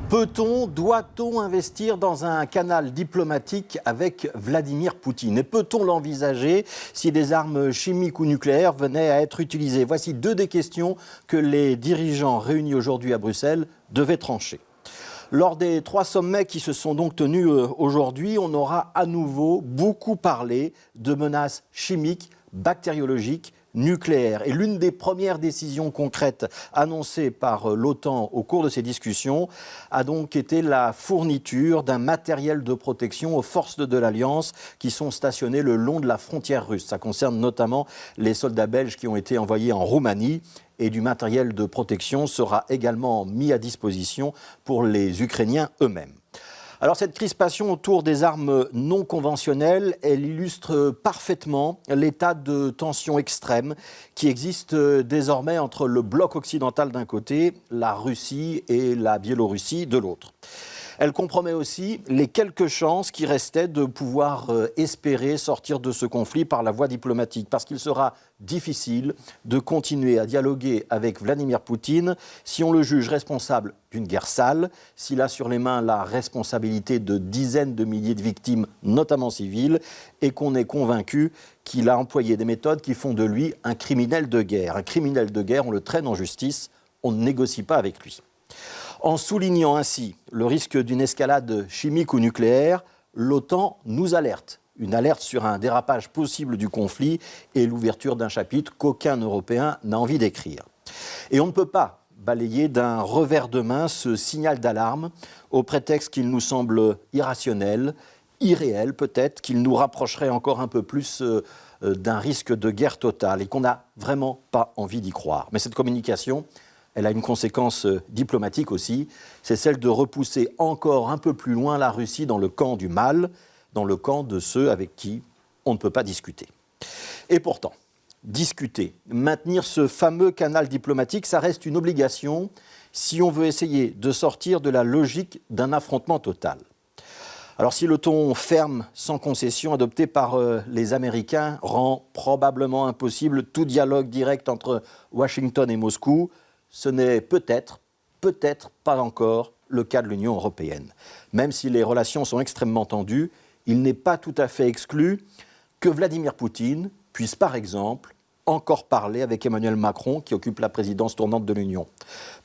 Peut-on, doit-on investir dans un canal diplomatique avec Vladimir Poutine? Et peut-on l'envisager si des armes chimiques ou nucléaires venaient à être utilisées? Voici deux des questions que les dirigeants réunis aujourd'hui à Bruxelles devaient trancher. Lors des 3 sommets qui se sont donc tenus aujourd'hui, on aura à nouveau beaucoup parlé de menaces chimiques, bactériologiques, nucléaires. Et l'une des premières décisions concrètes annoncées par l'OTAN au cours de ces discussions a donc été la fourniture d'un matériel de protection aux forces de l'Alliance qui sont stationnées le long de la frontière russe. Ça concerne notamment les soldats belges qui ont été envoyés en Roumanie. Et du matériel de protection sera également mis à disposition pour les Ukrainiens eux-mêmes. Alors cette crispation autour des armes non conventionnelles, elle illustre parfaitement l'état de tension extrême qui existe désormais entre le bloc occidental d'un côté, la Russie et la Biélorussie de l'autre. Elle compromet aussi les quelques chances qui restaient de pouvoir espérer sortir de ce conflit par la voie diplomatique, parce qu'il sera difficile de continuer à dialoguer avec Vladimir Poutine si on le juge responsable d'une guerre sale, s'il a sur les mains la responsabilité de dizaines de milliers de victimes, notamment civiles, et qu'on est convaincu qu'il a employé des méthodes qui font de lui un criminel de guerre. Un criminel de guerre, on le traîne en justice, on ne négocie pas avec lui. En soulignant ainsi le risque d'une escalade chimique ou nucléaire, l'OTAN nous alerte. Une alerte sur un dérapage possible du conflit et l'ouverture d'un chapitre qu'aucun Européen n'a envie d'écrire. Et on ne peut pas balayer d'un revers de main ce signal d'alarme au prétexte qu'il nous semble irrationnel, irréel peut-être, qu'il nous rapprocherait encore un peu plus d'un risque de guerre totale et qu'on n'a vraiment pas envie d'y croire. Mais cette communication, elle a une conséquence diplomatique aussi, c'est celle de repousser encore un peu plus loin la Russie dans le camp du mal, dans le camp de ceux avec qui on ne peut pas discuter. Et pourtant, discuter, maintenir ce fameux canal diplomatique, ça reste une obligation si on veut essayer de sortir de la logique d'un affrontement total. Alors si le ton ferme, sans concession, adopté par les Américains, rend probablement impossible tout dialogue direct entre Washington et Moscou, ce n'est peut-être pas encore le cas de l'Union européenne. Même si les relations sont extrêmement tendues, il n'est pas tout à fait exclu que Vladimir Poutine puisse, par exemple, encore parler avec Emmanuel Macron, qui occupe la présidence tournante de l'Union.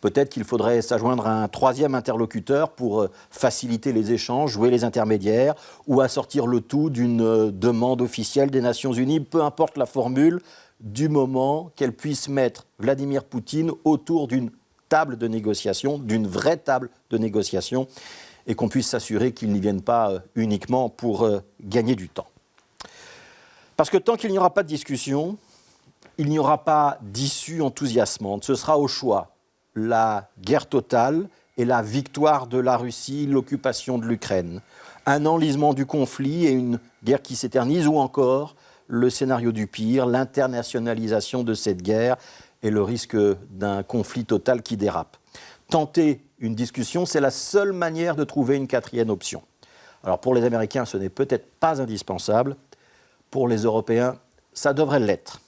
Peut-être qu'il faudrait s'adjoindre à un troisième interlocuteur pour faciliter les échanges, jouer les intermédiaires, ou assortir le tout d'une demande officielle des Nations Unies, peu importe la formule, du moment qu'elle puisse mettre Vladimir Poutine autour d'une table de négociation, d'une vraie table de négociation, et qu'on puisse s'assurer qu'il n'y vienne pas uniquement pour gagner du temps. Parce que tant qu'il n'y aura pas de discussion, il n'y aura pas d'issue enthousiasmante. Ce sera au choix la guerre totale et la victoire de la Russie, l'occupation de l'Ukraine, un enlisement du conflit et une guerre qui s'éternise, ou encore le scénario du pire, l'internationalisation de cette guerre et le risque d'un conflit total qui dérape. Tenter une discussion, c'est la seule manière de trouver une quatrième option. Alors pour les Américains, ce n'est peut-être pas indispensable. Pour les Européens, ça devrait l'être.